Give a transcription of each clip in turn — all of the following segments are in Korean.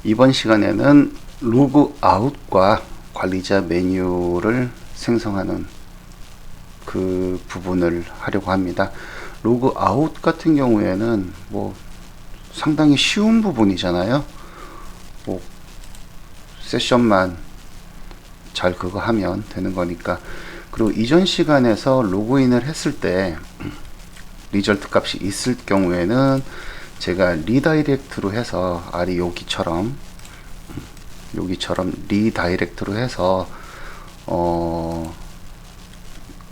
이번 시간에는 로그아웃과 관리자 메뉴를 생성하는 그 부분을 하려고 합니다. 로그아웃 같은 경우에는 뭐 상당히 쉬운 부분이잖아요. 뭐 세션만 잘 그거 하면 되는 거니까. 그리고 이전 시간에서 로그인을 했을 때 리절트 값이 있을 경우에는 제가 리다이렉트로 해서 여기처럼 리다이렉트로 해서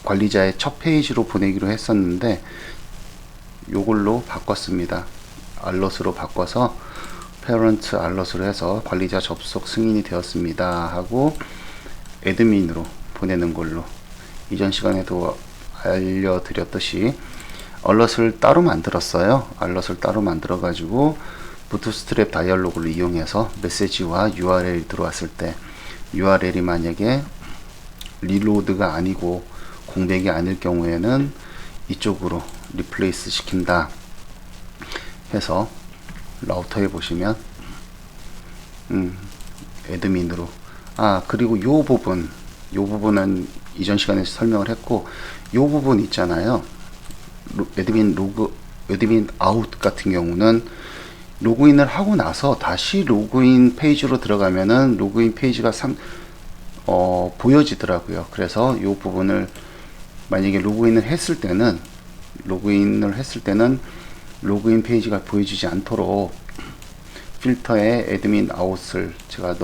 관리자의 첫 페이지로 보내기로 했었는데 요걸로 바꿨습니다. 알럿으로 바꿔서 페런트 알럿으로 해서 관리자 접속 승인이 되었습니다 하고 애드민으로 보내는 걸로, 이전 시간에도 알려드렸듯이 알럿을 따로 만들었어요. 알럿을 따로 만들어 가지고 부트스트랩 다이얼로그를 이용해서 메시지와 URL 들어왔을 때 URL이 만약에 리로드가 아니고 공백이 아닐 경우에는 이쪽으로 리플레이스 시킨다 해서 라우터에 보시면 애드민으로, 그리고 요 부분은 이전 시간에 설명을 했고, 요 부분 있잖아요. 애드민 아웃 같은 경우는 로그인을 하고 나서 다시 로그인 페이지로 들어가면은 로그인 페이지가 보여지더라고요. 그래서 이 부분을 만약에 로그인을 했을 때는 로그인 페이지가 보여지지 않도록 필터에 애드민 아웃을 제가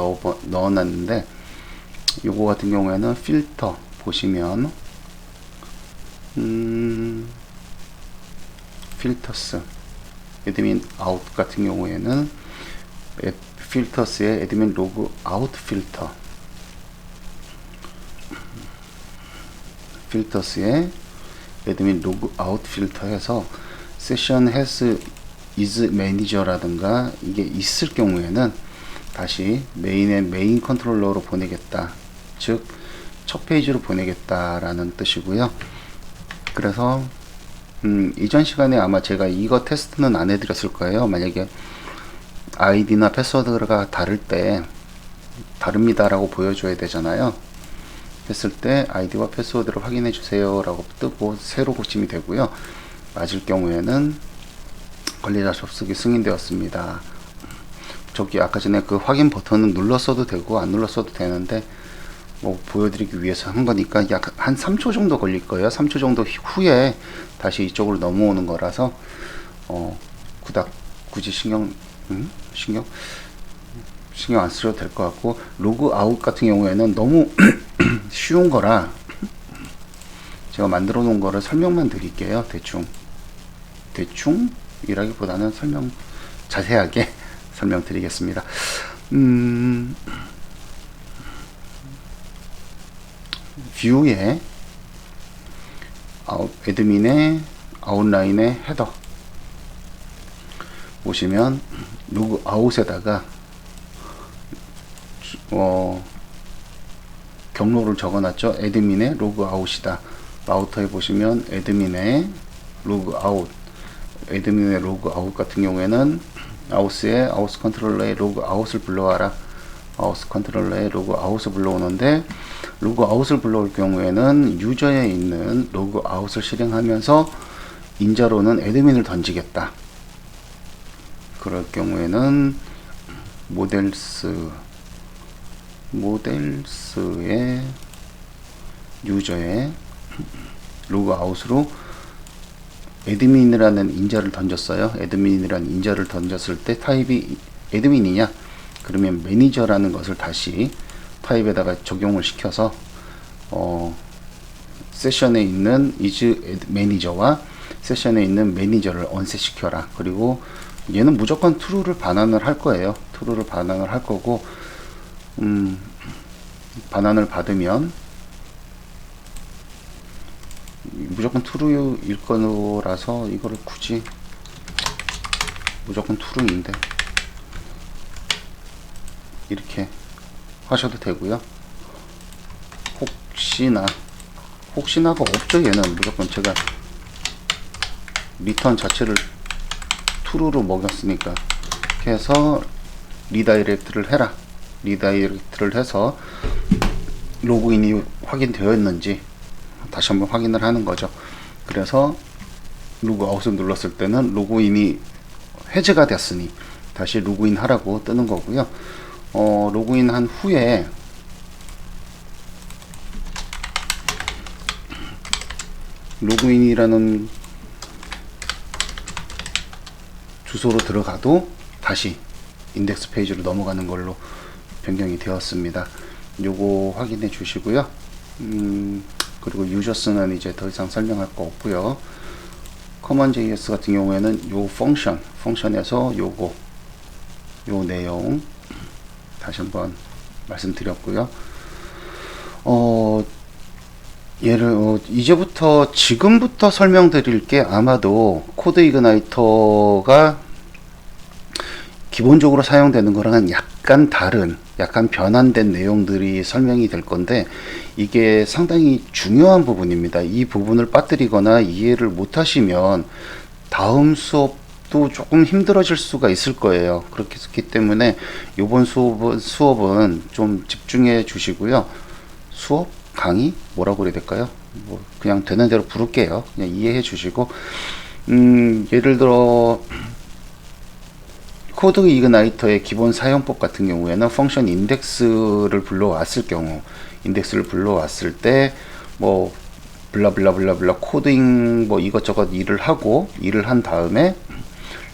넣어놨는데, 요거 같은 경우에는 필터 보시면 필터스 애드민 아웃 같은 경우에는 필터스의 애드민 로그 아웃 필터스의 애드민 로그 아웃 필터 해서 세션 has is manager라든가 이게 있을 경우에는 다시 메인 컨트롤러로 보내겠다, 즉 첫 페이지로 보내겠다라는 뜻이고요. 그래서 이전 시간에 아마 제가 이거 테스트는 안 해드렸을 거예요. 만약에 아이디나 패스워드가 다를 때 다릅니다라고 보여줘야 되잖아요. 했을 때 아이디와 패스워드를 확인해 주세요 라고 뜨고 새로 고침이 되고요. 맞을 경우에는 관리자 접속이 승인되었습니다. 저기 아까 전에 그 확인 버튼은 눌렀어도 되고 안 눌렀어도 되는데 뭐 보여드리기 위해서 한 거니까 약 한 3초 정도 걸릴 거예요. 3초 정도 후에 다시 이쪽으로 넘어오는 거라서 굳이 신경 안 쓰셔도 될 것 같고, 로그아웃 같은 경우에는 너무 쉬운 거라 제가 만들어 놓은 거를 설명만 드릴게요. 대충이라기보다는 자세하게 설명드리겠습니다. 뷰에 애드민의 아웃라인의 헤더 보시면 로그아웃에다가 경로를 적어놨죠. 애드민의 로그아웃이다. 라우터에 보시면 애드민의 로그아웃 같은 경우에는 아우스 컨트롤러의 로그아웃을 불러와라. 아우스 컨트롤러의 로그아웃을 불러오는데, 로그아웃을 불러올 경우에는 유저에 있는 로그아웃을 실행하면서 인자로는 애드민을 던지겠다. 그럴 경우에는 모델스의 유저의 로그아웃으로 애드민이라는 인자를 던졌어요. 애드민이라는 인자를 던졌을 때 타입이 애드민이냐? 그러면 매니저라는 것을 다시 타입에다가 적용을 시켜서 세션에 있는 is 매니저와 세션에 있는 매니저를 언셋 시켜라. 그리고 얘는 무조건 true를 반환을 할 거예요. true를 반환을 할 거고, 반환을 받으면 무조건 true일 거라서 이거를 굳이 무조건 true인데 이렇게 하셔도 되고요. 혹시나가 없죠. 얘는 무조건 제가 리턴 자체를 true로 먹였으니까. 이렇게 해서 리다이렉트를 해라. 리다이렉트를 해서 로그인이 확인되었는지 다시 한번 확인을 하는 거죠. 그래서 로그아웃을 눌렀을 때는 로그인이 해제가 됐으니 다시 로그인 하라고 뜨는 거고요. 로그인 한 후에 로그인이라는 주소로 들어가도 다시 인덱스 페이지로 넘어가는 걸로 변경이 되었습니다. 요거 확인해 주시고요. 그리고 유저스는 이제 더 이상 설명할 거 없고요. 커먼JS 같은 경우에는 요 펑션에서 요거 요 내용 다시 한번 말씀드렸고요. 지금부터 설명드릴 게 아마도 코드 이그나이터가 기본적으로 사용되는 거랑은 약간 다른, 약간 변환된 내용들이 설명이 될 건데, 이게 상당히 중요한 부분입니다. 이 부분을 빠뜨리거나 이해를 못 하시면 다음 수업도 조금 힘들어질 수가 있을 거예요. 그렇기 때문에 이번 수업은 좀 집중해 주시고요. 수업? 강의? 뭐라고 그래야 될까요? 뭐 그냥 되는 대로 부를게요. 그냥 이해해 주시고, 예를 들어 코드 이그나이터의 기본 사용법 같은 경우에는 펑션 인덱스를 불러왔을 때 뭐 블라블라블라블라 코딩 뭐 이것저것 일을 한 다음에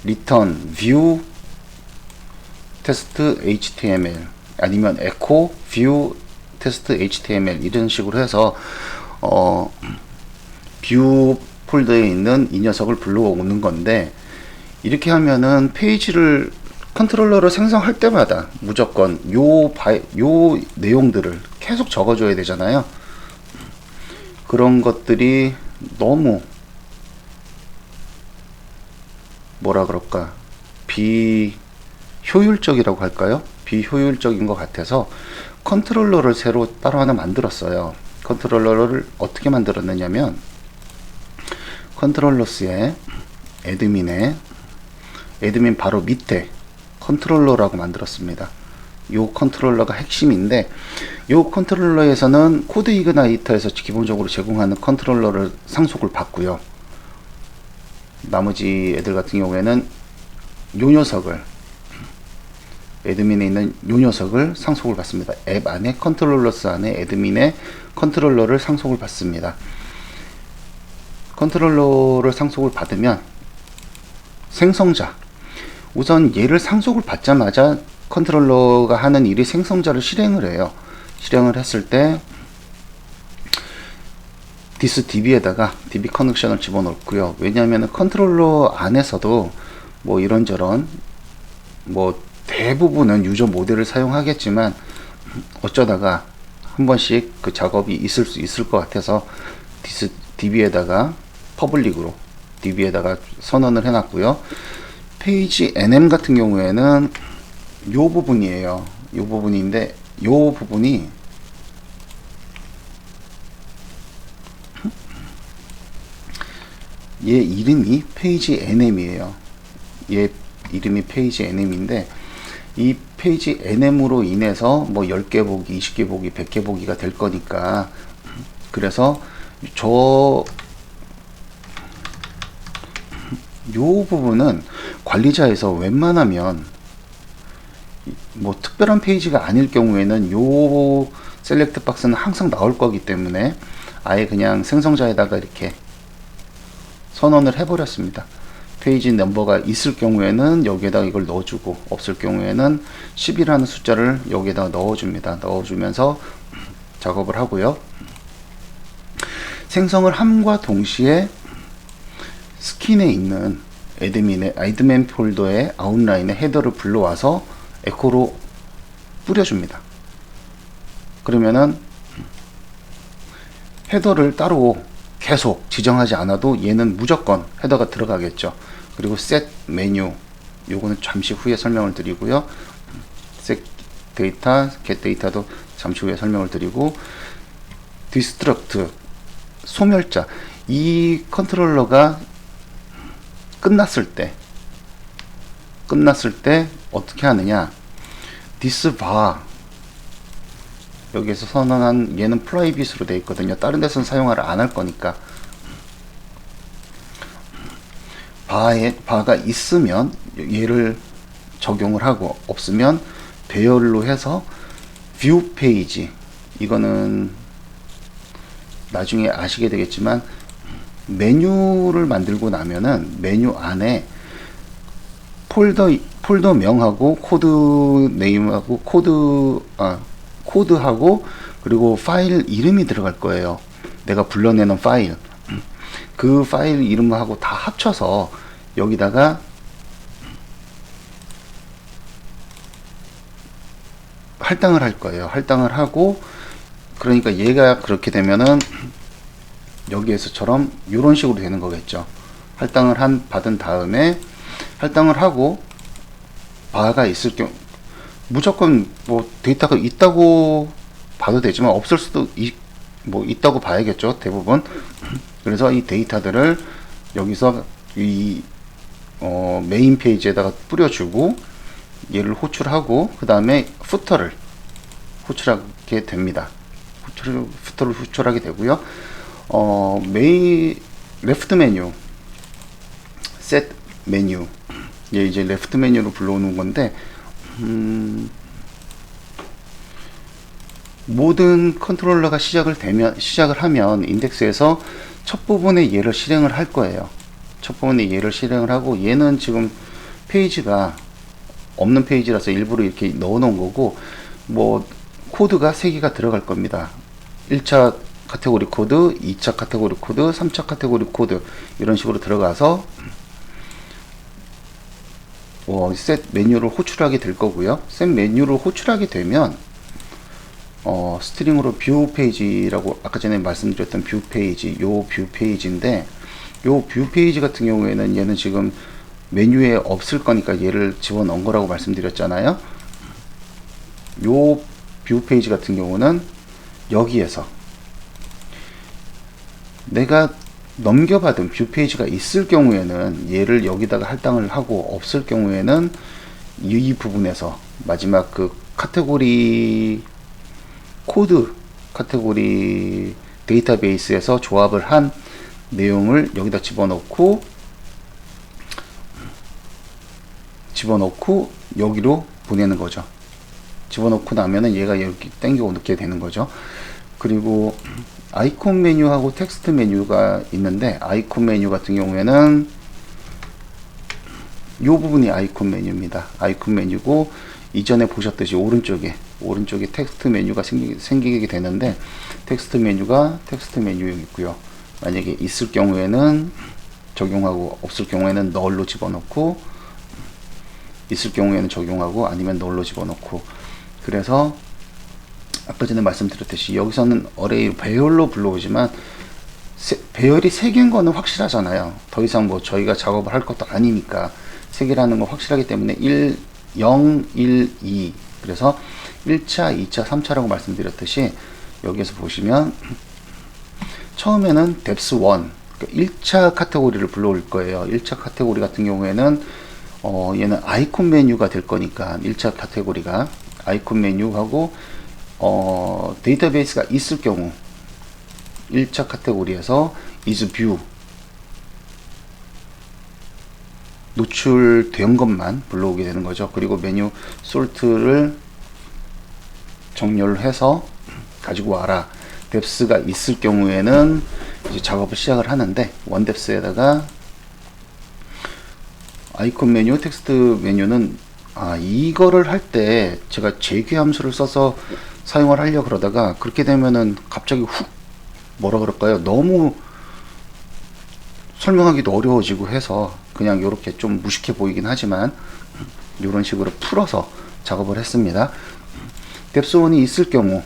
return view test html 아니면 echo view test html 이런 식으로 해서 뷰 폴더에 있는 이 녀석을 불러오는 건데, 이렇게 하면은 페이지를 컨트롤러를 생성할 때마다 무조건 요 내용들을 계속 적어줘야 되잖아요. 그런 것들이 너무 뭐라 그럴까, 비효율적이라고 할까요? 비효율적인 것 같아서 컨트롤러를 새로 따로 하나 만들었어요. 컨트롤러를 어떻게 만들었느냐면, 컨트롤러스에 애드민 바로 밑에 컨트롤러라고 만들었습니다. 요 컨트롤러가 핵심인데, 요 컨트롤러에서는 코드 이그나이터에서 기본적으로 제공하는 컨트롤러를 상속을 받고요. 나머지 애들 같은 경우에는 요 녀석을, 애드민에 있는 요 녀석을 상속을 받습니다. 앱 안에 컨트롤러스 안에 애드민의 컨트롤러를 상속을 받습니다. 컨트롤러를 상속을 받으면 생성자, 우선 얘를 상속을 받자마자 컨트롤러가 하는 일이 생성자를 실행을 해요. 실행을 했을 때 디스 DB에다가 DB 커넥션을 집어넣고요. 왜냐하면 컨트롤러 안에서도 뭐 이런저런 뭐 대부분은 유저 모델을 사용하겠지만 어쩌다가 한 번씩 그 작업이 있을 수 있을 것 같아서 디스 DB에다가 퍼블릭으로 DB에다가 선언을 해놨고요. 페이지 NM 같은 경우에는 요 부분이에요. 요 부분인데, 요 부분이 얘 이름이 페이지 NM이에요. 얘 이름이 페이지 NM인데, 이 페이지 NM으로 인해서 뭐 10개 보기, 20개 보기, 100개 보기가 될 거니까, 그래서 요 부분은 관리자에서 웬만하면 뭐 특별한 페이지가 아닐 경우에는 요 셀렉트 박스는 항상 나올 거기 때문에 아예 그냥 생성자에다가 이렇게 선언을 해버렸습니다. 페이지 넘버가 있을 경우에는 여기에다가 이걸 넣어주고, 없을 경우에는 10이라는 숫자를 여기에다가 넣어줍니다. 넣어주면서 작업을 하고요. 생성을 함과 동시에 스킨에 있는 애드민 폴더의 아웃라인에 헤더를 불러와서 에코로 뿌려줍니다. 그러면은 헤더를 따로 계속 지정하지 않아도 얘는 무조건 헤더가 들어가겠죠. 그리고 set 메뉴, 요거는 잠시 후에 설명을 드리고요. set 데이터, get 데이터도 잠시 후에 설명을 드리고, destruct, 소멸자, 이 컨트롤러가 끝났을 때 어떻게 하느냐, this bar 여기에서 선언한 얘는 프라이빗으로 되어 있거든요. 다른 데서는 사용을 안 할 거니까. 바가 있으면 얘를 적용을 하고, 없으면 배열로 해서 뷰 페이지, 이거는 나중에 아시게 되겠지만 메뉴를 만들고 나면은 메뉴 안에 폴더명하고 코드 네임하고 코드하고 그리고 파일 이름이 들어갈 거예요. 내가 불러내는 파일, 그 파일 이름하고 다 합쳐서 여기다가 할당을 할 거예요. 할당을 하고, 그러니까 얘가 그렇게 되면은 여기에서처럼 이런 식으로 되는 거겠죠. 할당을 받은 다음에 할당을 하고 바가 있을 경우 무조건 뭐 데이터가 있다고 봐도 되지만 없을 수도 있다고 봐야겠죠, 대부분. 그래서 이 데이터들을 여기서 이 메인 페이지에다가 뿌려주고 얘를 호출하고 그 다음에 후터를 호출하게 됩니다. 후터를 호출하게 되고요. 레프트 메뉴, 셋 메뉴, 얘 이제 레프트 메뉴로 불러오는 건데, 모든 컨트롤러가 시작을 하면 인덱스에서 첫 부분에 얘를 실행을 할 거예요. 첫 부분에 얘를 실행을 하고, 얘는 지금 페이지가 없는 페이지라서 일부러 이렇게 넣어 놓은 거고, 뭐 코드가 3개가 들어갈 겁니다. 1차 카테고리 코드, 2차 카테고리 코드, 3차 카테고리 코드, 이런 식으로 들어가서 셋 메뉴를 호출하게 될 거고요. 셋 메뉴를 호출하게 되면 스트링으로 뷰 페이지라고 아까 전에 말씀드렸던 뷰 페이지, 요 뷰 페이지인데, 요 뷰 페이지 같은 경우에는 얘는 지금 메뉴에 없을 거니까 얘를 집어넣은 거라고 말씀드렸잖아요. 요 뷰 페이지 같은 경우는 여기에서 내가 넘겨받은 뷰 페이지가 있을 경우에는 얘를 여기다가 할당을 하고, 없을 경우에는 이 부분에서 마지막 그 카테고리 코드, 카테고리 데이터베이스에서 조합을 한 내용을 여기다 집어넣고 여기로 보내는 거죠. 집어넣고 나면은 얘가 이렇게 땡겨 놓게 되는 거죠. 그리고 아이콘 메뉴하고 텍스트 메뉴가 있는데, 아이콘 메뉴 같은 경우에는 이 부분이 아이콘 메뉴입니다. 아이콘 메뉴고, 이전에 보셨듯이 오른쪽에 텍스트 메뉴가 생기게 되는데, 텍스트 메뉴가 텍스트 메뉴에 있고요. 만약에 있을 경우에는 적용하고, 없을 경우에는 널로 집어넣고, 있을 경우에는 적용하고, 아니면 널로 집어넣고. 그래서 아까 전에 말씀드렸듯이 여기서는 어레이 배열로 불러오지만 배열이 3개인 거는 확실하잖아요. 더 이상 뭐 저희가 작업을 할 것도 아니니까 3개라는 거 확실하기 때문에 0, 1, 2, 그래서 1차, 2차, 3차라고 말씀드렸듯이 여기에서 보시면 처음에는 depth 1, 그러니까 1차 카테고리를 불러올 거예요. 1차 카테고리 같은 경우에는 얘는 아이콘 메뉴가 될 거니까 1차 카테고리가 아이콘 메뉴하고 데이터베이스가 있을 경우 1차 카테고리에서 is view 노출된 것만 불러오게 되는 거죠. 그리고 메뉴 sort를 정렬을 해서 가지고 와라. depth가 있을 경우에는 이제 작업을 시작을 하는데, 원뎁스에다가 아이콘 메뉴, 텍스트 메뉴는 이거를 할 때 제가 재귀 함수를 써서 사용을 하려고 그러다가, 그렇게 되면은 갑자기 뭐라 그럴까요? 너무 설명하기도 어려워지고 해서 그냥 이렇게 좀 무식해 보이긴 하지만 이런 식으로 풀어서 작업을 했습니다. 뎁스원이 있을 경우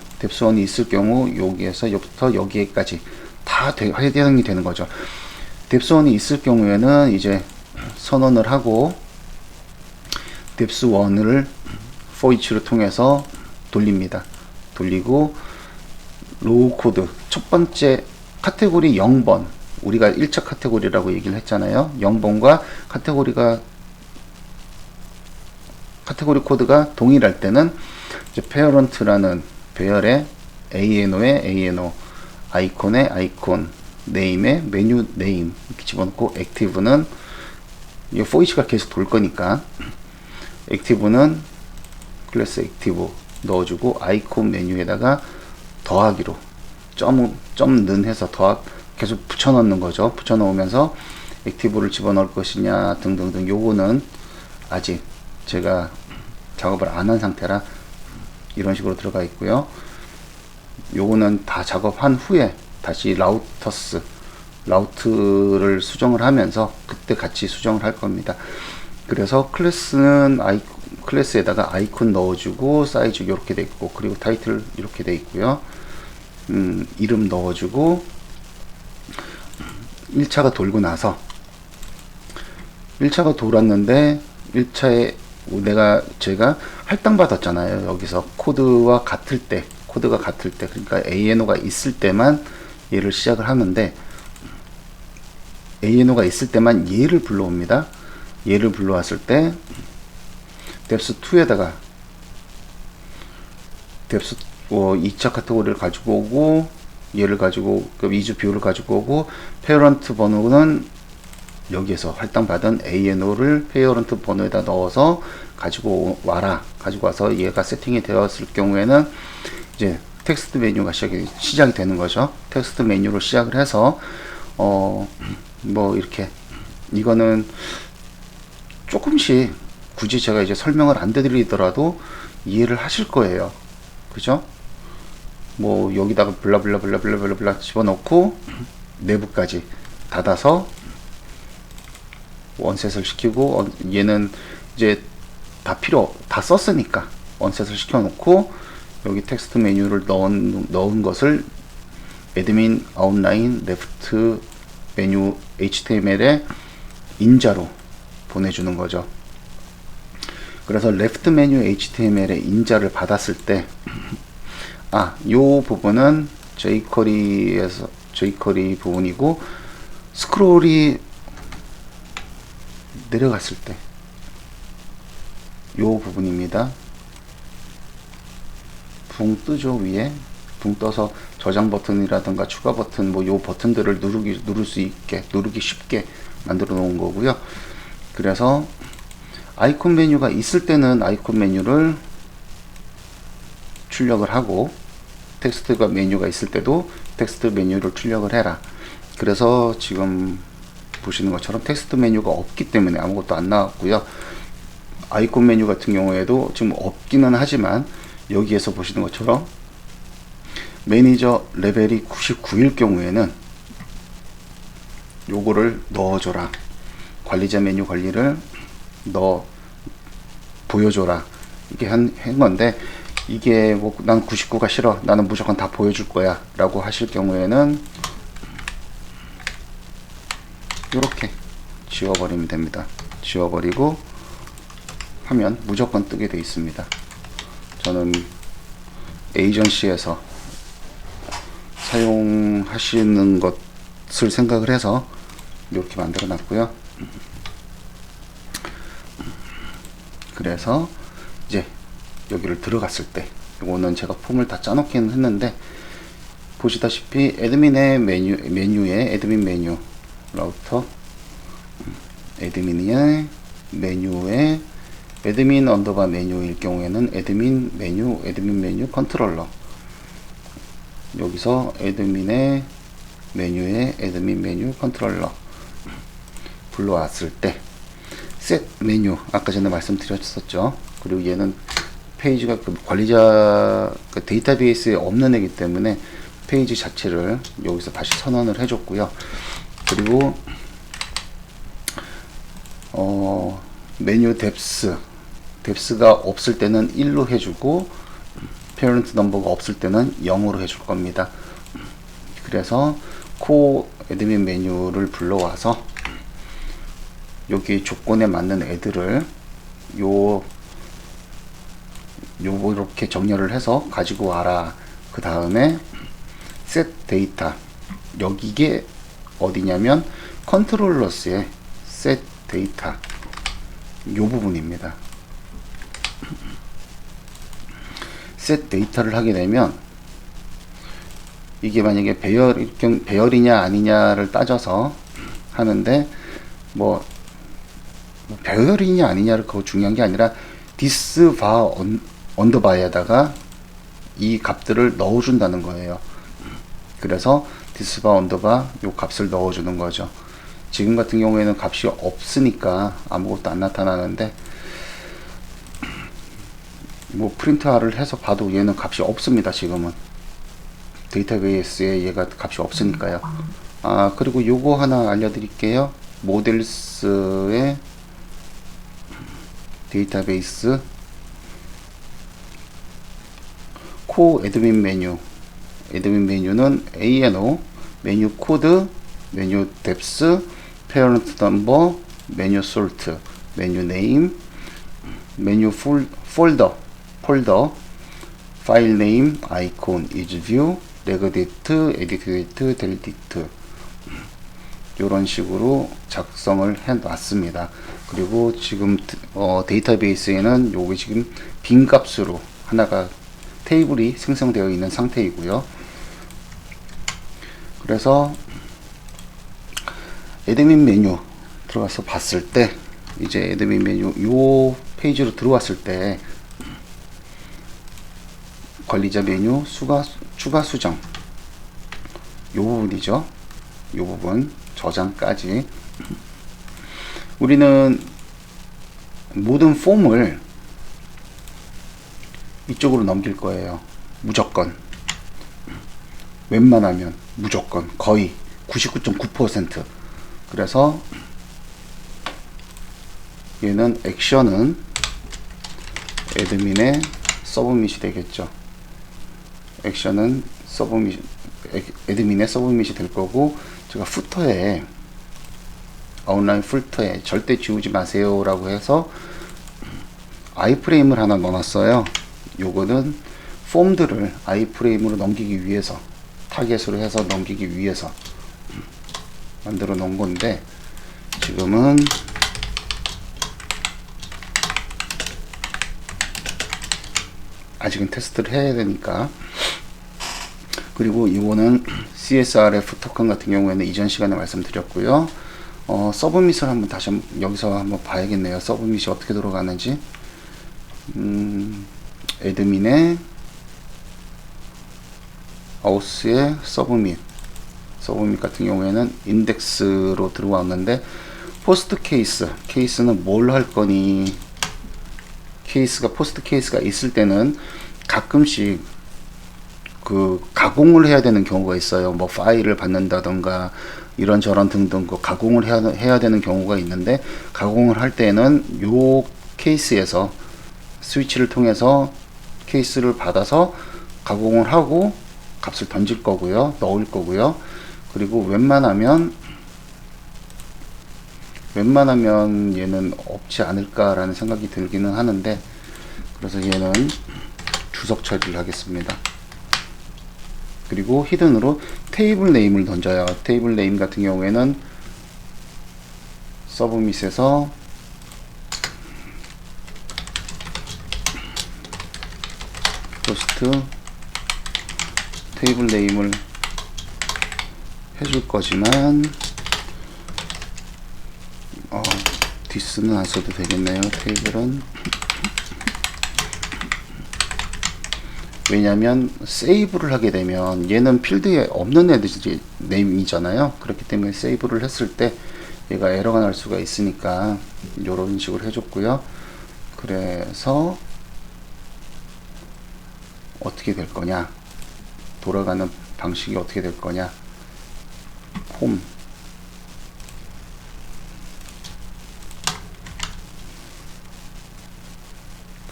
여기에서 여기부터 여기까지 다 해당이 되는 거죠. 뎁스원이 있을 경우에는 이제 선언을 하고 뎁스1을 for each를 통해서 돌립니다. 돌리고 로우 코드 첫 번째 카테고리 0번, 우리가 1차 카테고리라고 얘기를 했잖아요. 0번과 카테고리가 카테고리 코드가 동일할 때는 이제 페어런트라는 배열의 ANO에 ANO, 아이콘에 아이콘, 네임에 메뉴 네임 이렇게 집어넣고, 액티브는 이 for each가 계속 돌 거니까 액티브는 클래스 액티브 넣어주고, 아이콘 메뉴에다가 더하기로 점 해서 계속 붙여넣는 거죠. 붙여넣으면서 액티브를 집어넣을 것이냐 등등등. 요거는 아직 제가 작업을 안 한 상태라 이런 식으로 들어가 있고요. 요거는 다 작업한 후에 다시 라우트를 수정을 하면서 그때 같이 수정을 할 겁니다. 그래서 클래스에다가 아이콘 넣어주고, 사이즈 이렇게 돼 있고, 그리고 타이틀 이렇게 돼 있고요. 이름 넣어주고, 1차가 돌고 나서 1차가 돌았는데 1차에 제가 할당 받았잖아요. 여기서 코드가 같을 때, 그러니까 ANO가 있을 때만 얘를 시작을 하는데, ANO가 있을 때만 얘를 불러옵니다. 얘를 불러왔을 때 depth2에다가 depth 2차 카테고리를 가지고 오고, 얘를 가지고 이주 비율을 가지고 오고, 페어런트 번호는 여기에서 할당받은 ANO를 페어런트 번호에다 넣어서 가지고 와서 얘가 세팅이 되었을 경우에는 이제 텍스트 메뉴가 시작이 되는 거죠. 텍스트 메뉴로 시작을 해서 뭐 이렇게, 이거는 조금씩 굳이 제가 이제 설명을 안 드리더라도 이해를 하실 거예요. 그죠? 뭐 여기다가 블라블라 집어넣고 내부까지 닫아서 원셋을 시키고, 얘는 이제 다 썼으니까 원셋을 시켜놓고, 여기 텍스트 메뉴를 넣은 것을 admin outline left 메뉴 HTML에 인자로 보내주는 거죠. 그래서 left 메뉴 HTML에 인자를 받았을 때, 요 부분은 jQuery 부분이고, 스크롤이 내려갔을 때 요 부분입니다. 붕 뜨죠. 위에 붕 떠서 저장 버튼이라든가 추가 버튼, 뭐 요 버튼들을 누르기 쉽게 만들어 놓은 거고요. 그래서 아이콘 메뉴가 있을 때는 아이콘 메뉴를 출력을 하고, 텍스트 메뉴가 있을 때도 텍스트 메뉴를 출력을 해라. 그래서 지금 보시는 것처럼 텍스트 메뉴가 없기 때문에 아무것도 안 나왔고요. 아이콘 메뉴 같은 경우에도 지금 없기는 하지만, 여기에서 보시는 것처럼 매니저 레벨이 99일 경우에는 요거를 넣어줘라. 관리자 메뉴 관리를 보여줘라. 이게 한 건데, 이게 뭐 난 99가 싫어, 나는 무조건 다 보여줄 거야 라고 하실 경우에는 이렇게 지워버리면 됩니다. 지워버리고 하면 무조건 뜨게 되어 있습니다. 저는 에이전시에서 사용하시는 것을 생각을 해서 이렇게 만들어 놨고요. 그래서 이제 여기를 들어갔을 때, 이거는 제가 폼을 다 짜놓기는 했는데, 보시다시피 애드민의 메뉴에 애드민 메뉴 라우터, 애드민의 메뉴에 애드민 언더바 메뉴일 경우에는 애드민 메뉴 컨트롤러, 여기서 애드민의 메뉴에 애드민 메뉴 컨트롤러 불러왔을 때 셋 메뉴, 아까 전에 말씀드렸었죠. 그리고 얘는 페이지가 관리자 데이터베이스에 없는 애기 때문에 페이지 자체를 여기서 다시 선언을 해줬고요. 그리고 메뉴 뎁스가 없을 때는 1로 해주고, 페어런트 넘버가 없을 때는 0으로 해줄 겁니다. 그래서 코 애드민 메뉴를 불러와서 여기 조건에 맞는 애들을 이렇게 정렬을 해서 가지고 와라. 그 다음에 set 데이터, 여기게 어디냐면 컨트롤러스의 set 데이터 요 부분입니다. 셋 데이터를 하게 되면 이게 만약에 배열이냐 아니냐를 따져서 하는데 뭐 배열이냐 아니냐를 그거 중요한 게 아니라 디스 바 언더바에다가 이 값들을 넣어준다는 거예요. 그래서 디스 바 언더바 요 값을 넣어주는 거죠. 지금 같은 경우에는 값이 없으니까 아무것도 안 나타나는데 뭐 프린트R을 해서 봐도 얘는 값이 없습니다. 지금은 데이터베이스에 얘가 값이 없으니까요. 아, 그리고 요거 하나 알려드릴게요. 모델스의 데이터베이스 코 애드민 메뉴. 애드민 메뉴는 ANO, 메뉴 코드, 메뉴 뎁스, 페어런트 넘버, 메뉴 솔트, 메뉴 네임, 메뉴 폴더, 파일 네임, 아이콘, is view, 레그디트, 에디트, 델디트 이런 식으로 작성을 해 놨습니다. 그리고 지금 데이터베이스에는 요게 지금 빈 값으로 하나가 테이블이 생성되어 있는 상태이고요. 그래서 애드민 메뉴 들어가서 봤을 때 이제 애드민 메뉴 요 페이지로 들어왔을 때 관리자 메뉴 추가 수정 요 부분이죠. 요 부분 저장까지 우리는 모든 폼을 이쪽으로 넘길 거예요. 무조건 웬만하면 무조건 거의 99.9%. 그래서 얘는 액션은 애드민의 서브밋이 되겠죠. 액션은 애드민의 서브밋이 될 거고, 제가 후터에 아웃라인 풀터에 절대 지우지 마세요 라고 해서 아이프레임을 하나 넣어놨어요. 요거는 폼들을 아이프레임으로 넘기기 위해서, 타겟으로 해서 넘기기 위해서 만들어 놓은 건데, 지금은 아직은 테스트를 해야 되니까. 그리고 이거는 CSRF 토큰 같은 경우에는 이전 시간에 말씀드렸고요. 서브밋을 한번 다시 여기서 한번 봐야겠네요. 서브밋이 어떻게 돌아가는지. 애드민의 아우스의 서브밋 같은 경우에는 인덱스로 들어왔는데, 포스트 케이스는 뭘 할 거니, 포스트 케이스가 있을 때는 가끔씩 그 가공을 해야 되는 경우가 있어요. 뭐 파일을 받는다던가 이런저런 등등 그 가공을 해야 되는 경우가 있는데, 가공을 할 때는 요 케이스에서 스위치를 통해서 케이스를 받아서 가공을 하고 값을 던질 거고요, 넣을 거고요. 그리고 웬만하면 얘는 없지 않을까라는 생각이 들기는 하는데, 그래서 얘는 주석 처리를 하겠습니다. 그리고 히든으로 테이블 네임을 던져요. 테이블 네임 같은 경우에는 서브밋에서 포스트 테이블 네임을 해줄 거지만, 디스는 안 써도 되겠네요. 테이블은. 왜냐면 세이브를 하게 되면 얘는 필드에 없는 애들이 네임이잖아요. 그렇기 때문에 세이브를 했을 때 얘가 에러가 날 수가 있으니까 이런 식으로 해줬고요. 그래서 어떻게 될 거냐, 돌아가는 방식이 어떻게 될 거냐, 폼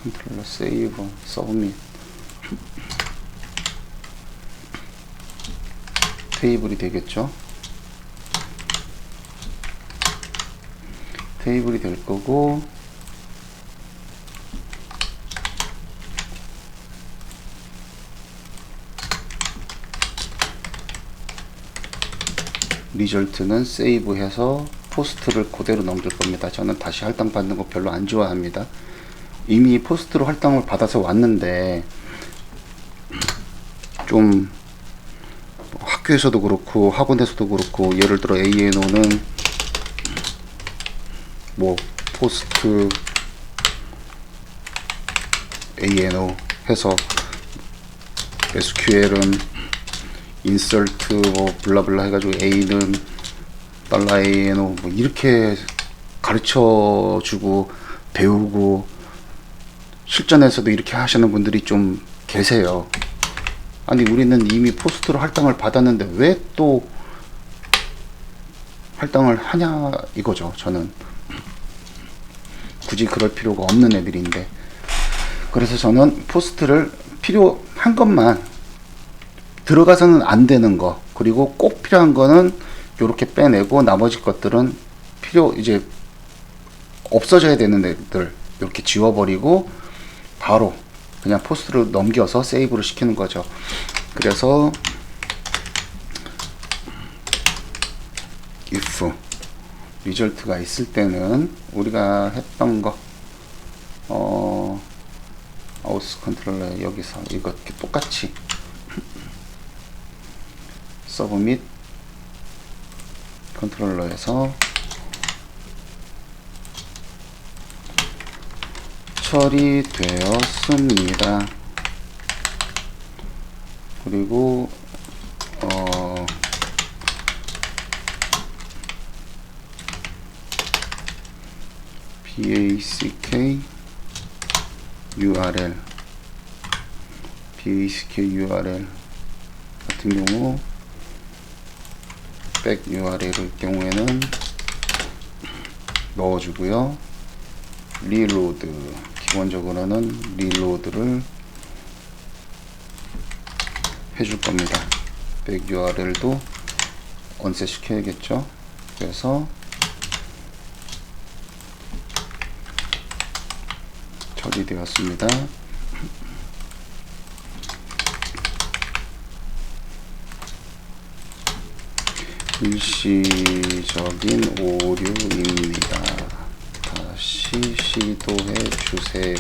컨트롤러 세이브 서브밋 테이블이 되겠죠. 테이블이 될 거고, 리절트는 세이브해서 포스트를 그대로 넘길 겁니다. 저는 다시 할당 받는 거 별로 안 좋아합니다. 이미 포스트로 할당을 받아서 왔는데 좀 학교에서도 그렇고 학원에서도 그렇고, 예를 들어 ANO는 뭐 포스트 ANO 해서, SQL은 insert 뭐 블라블라 해가지고 A는 $ANO 뭐 이렇게 가르쳐 주고 배우고, 실전에서도 이렇게 하시는 분들이 좀 계세요. 아니, 우리는 이미 포스트로 할당을 받았는데 왜 또 할당을 하냐 이거죠. 저는 굳이 그럴 필요가 없는 애들인데. 그래서 저는 포스트를 필요한 것만, 들어가서는 안 되는 거, 그리고 꼭 필요한 거는 요렇게 빼내고, 나머지 것들은 이제 없어져야 되는 애들 이렇게 지워버리고 바로 그냥 포스트를 넘겨서 세이브를 시키는 거죠. 그래서 if 리절트가 있을 때는 우리가 했던 거, 마우스 컨트롤러 여기서 이렇게 똑같이 서브밋 컨트롤러에서 처리되었습니다. 그리고 BACK URL 같은 경우 백 URL일 경우에는 넣어주고요. 리로드, 기본적으로는 리로드를 해줄 겁니다. 백 URL도 언셋 시켜야겠죠. 그래서 처리되었습니다. 일시적인 오류입니다. 다시 시도해 주세요.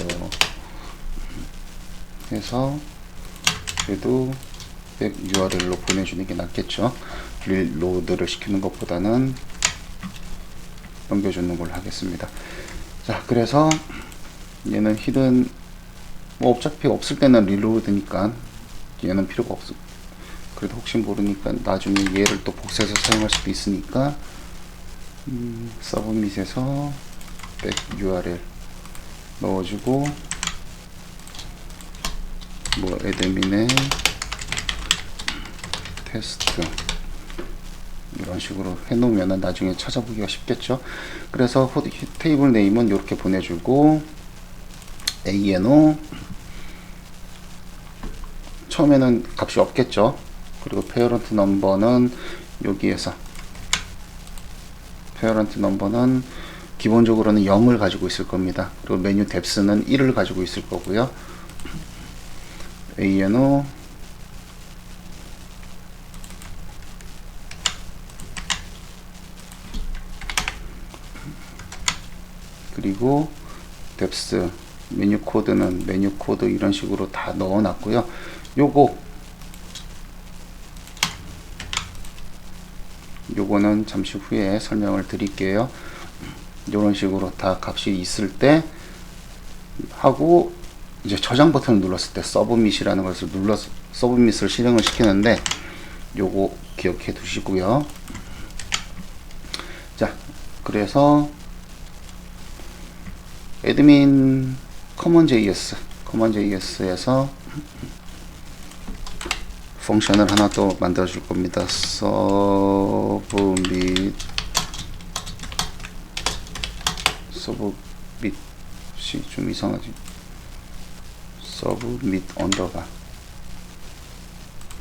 해서 그래도 백 URL로 보내주는 게 낫겠죠. 리로드를 시키는 것보다는 넘겨주는 걸로 하겠습니다. 자, 그래서 얘는 히든, 뭐 어차피 없을 때는 리로드니까 얘는 필요가 없어. 그래도 혹시 모르니까 나중에 얘를 또 복사해서 사용할 수도 있으니까, 서브밋에서 백 URL 넣어주고, 뭐 애드민의 테스트 이런 식으로 해놓으면 나중에 찾아보기가 쉽겠죠. 그래서 테이블 네임은 이렇게 보내주고, ANO 처음에는 값이 없겠죠. 그리고 페어런트 넘버는 여기에서, 페어런트 넘버는 기본적으로는 0을 가지고 있을 겁니다. 그리고 메뉴 뎁스는 1을 가지고 있을 거고요. ANO 그리고 뎁스, 메뉴 코드는 메뉴 코드 이런 식으로 다 넣어 놨고요. 요거는 잠시 후에 설명을 드릴게요. 이런 식으로 다 값이 있을 때 하고, 이제 저장 버튼을 눌렀을 때 서브밋이라는 것을 눌러서 서브밋을 실행을 시키는데, 요거 기억해 두시고요. 자, 그래서 애드민 커먼.js에서 펑션을 하나 또 만들어 줄 겁니다. 서브밋이 좀 이상하지. 서브밋 언더바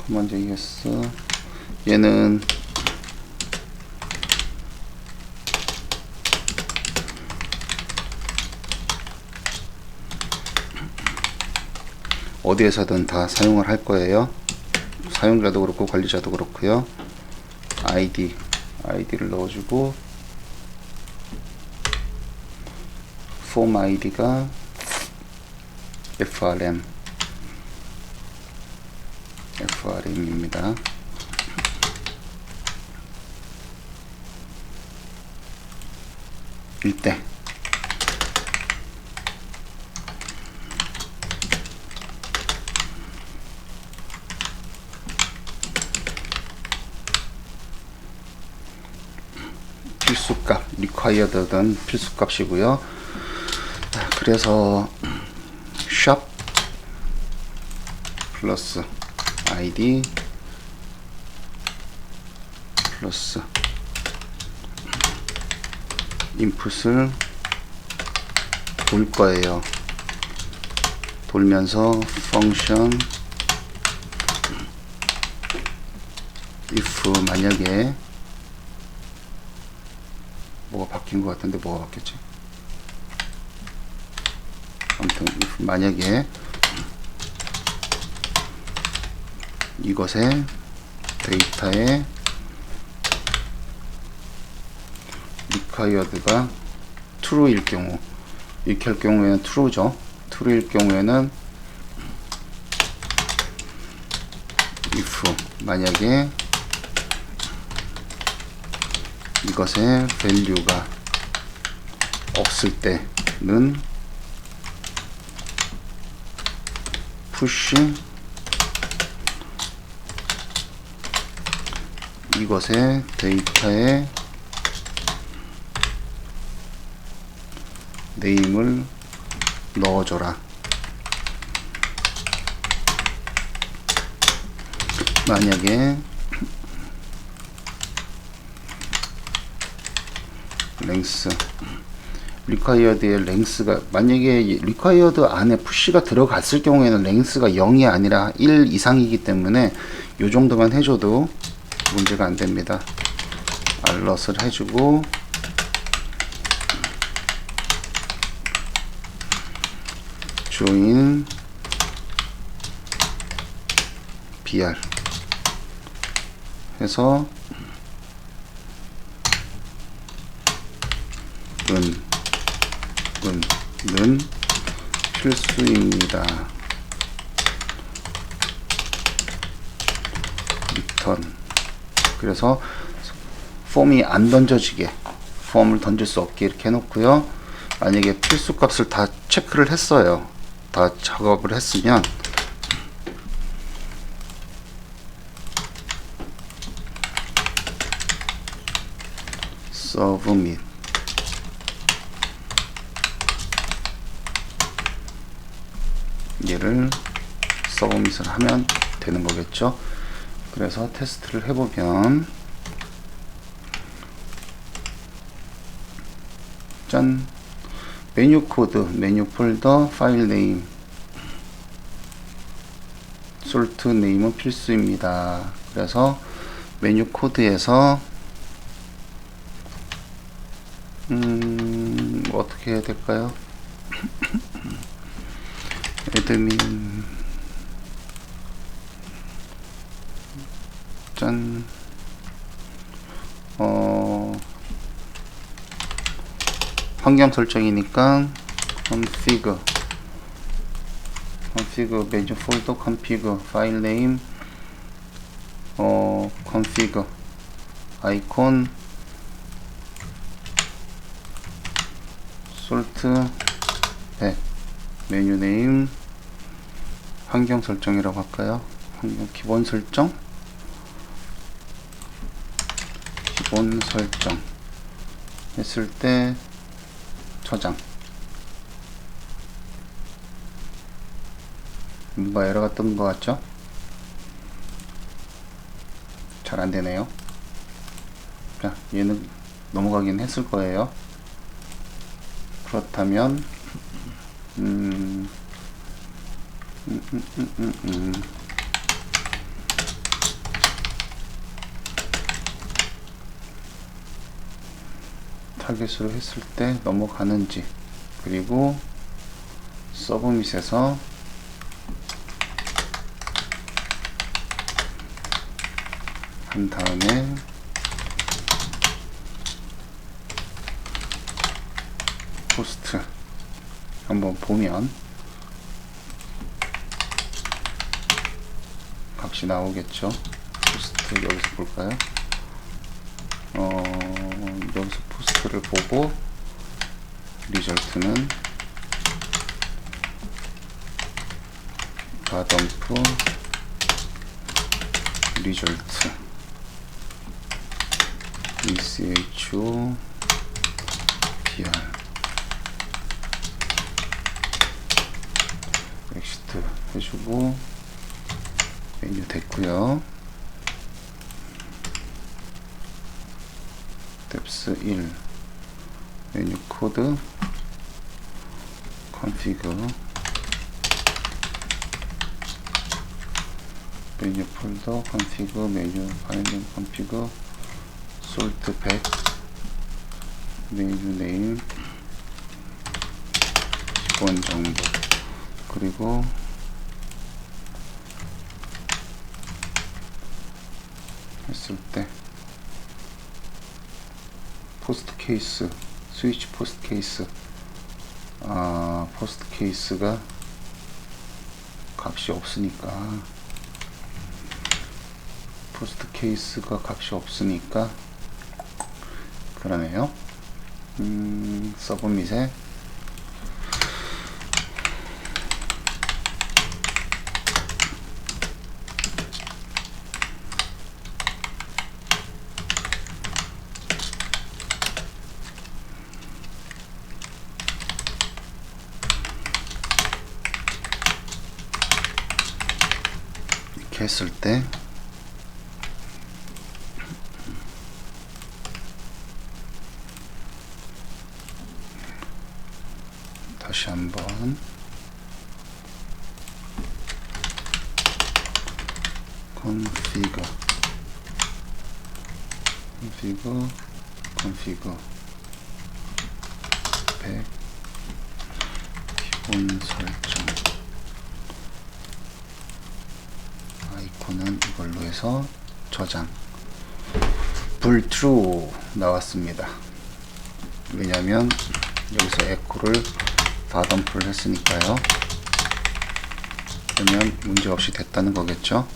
커먼.js, 얘는 어디에서든 다 사용을 할 거예요. 사용자도 그렇고 관리자도 그렇고요. 아이디를 넣어주고, 폼 아이디가 FRM입니다. 일대 필수값, required는 필수값이고요. 그래서 shop 플러스 id 플러스 인풋을 돌 거예요. 돌면서 function if 만약에 뭐가 바뀐 것 같은데 뭐가 바뀌었지? 아무튼 if 만약에 이것의 데이터에 required가 true일 경우, 이렇게 할 경우에는 true죠. true일 경우에는 if 만약에 이것의 value가 없을 때는 push 이것의 데이터에 네임을 넣어줘라. 만약에 length required의 length가 만약에 required 안에 push가 들어갔을 경우에는 length가 0이 아니라 1 이상이기 때문에 이 정도만 해줘도 문제가 안 됩니다. alert을 해주고 join br 해서 는 필수입니다. return 그래서 폼이 안 던져지게 폼을 던질 수 없게 이렇게 해놓고요. 만약에 필수 값을 다 체크를 했어요. 다 작업을 했으면 submit 얘를 submit을 하면 되는 거겠죠. 그래서 테스트를 해보면 짠 메뉴 코드, 메뉴 폴더, 파일 네임, 솔트 네임은 필수입니다. 그래서 메뉴 코드에서 어떻게 해야 될까요? 애드민 짠 환경 설정이니까 config 메뉴 폴더 config 파일 네임 config 아이콘 솔트 100 메뉴 네임 환경 설정이라고 할까요? 환경 기본 설정 했을 때 저장 뭔가 에러가 뜬 것 같죠? 잘 안되네요. 자, 얘는 넘어가긴 했을 거예요. 그렇다면 타겟으로 했을 때 넘어가는지 그리고 서브밋에서 한 다음에 포스트 한번 보면 각 역시 나오겠죠. 포스트 여기서 볼까요? 여기서 포스트를 보고 리절트는 바덤프 리절트 ECHO PR 엑시트 해주고 메뉴 됐고요. 뎁스 1 메뉴 코드 컨피그 메뉴 폴더 컨피그 메뉴 파일링 컨피그 솔트 100 메뉴 네임 기본 정보 그리고 했을 때 포스트 케이스 스위치 포스트 케이스 포스트 케이스가 값이 없으니까 포스트 케이스가 값이 없으니까 그러네요. 서브밋에 이렇게 했을 때 다시 한번 configure configure 100 기본 설정 아이콘은 이걸로 해서 저장 불 true 나왔습니다. 왜냐면 여기서 에코를 바덤프를 했으니까요. 그러면 문제없이 됐다는 거겠죠.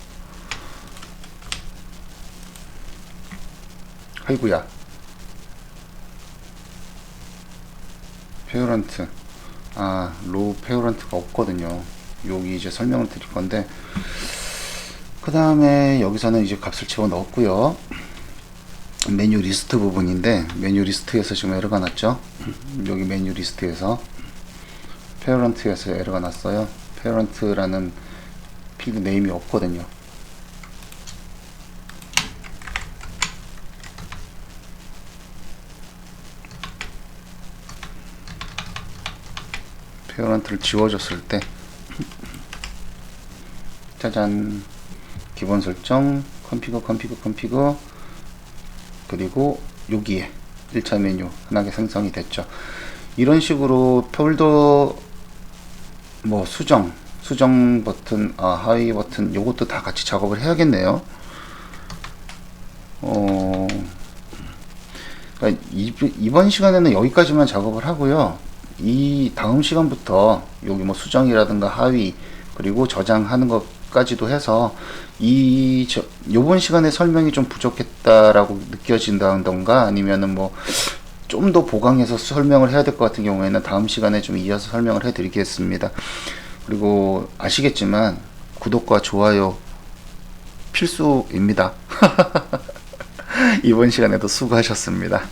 아이구야 페어런트 로우 페어런트가 없거든요. 여기 이제 설명을 드릴 건데 그 다음에 여기서는 이제 값을 집어 넣었고요. 메뉴 리스트 부분인데 메뉴 리스트에서 지금 에러가 났죠. 여기 메뉴 리스트에서 페어런트에서 에러가 났어요. 페어런트라는 필드 네임이 없거든요. 페어런트를 지워줬을 때 짜잔 기본 설정 컨피그 그리고 여기에 1차 메뉴 하나가 생성이 됐죠. 이런 식으로 폴더 뭐 수정 버튼 하위 버튼 요것도 다 같이 작업을 해야겠네요. 그러니까 이번 시간에는 여기까지만 작업을 하고요. 이 다음 시간부터 여기 뭐 수정이라든가 하위 그리고 저장하는 것까지도 해서 요번 시간에 설명이 좀 부족했다라고 느껴진다던가 아니면은 뭐 좀 더 보강해서 설명을 해야 될 것 같은 경우에는 다음 시간에 좀 이어서 설명을 해 드리겠습니다. 그리고 아시겠지만 구독과 좋아요 필수입니다. 이번 시간에도 수고하셨습니다.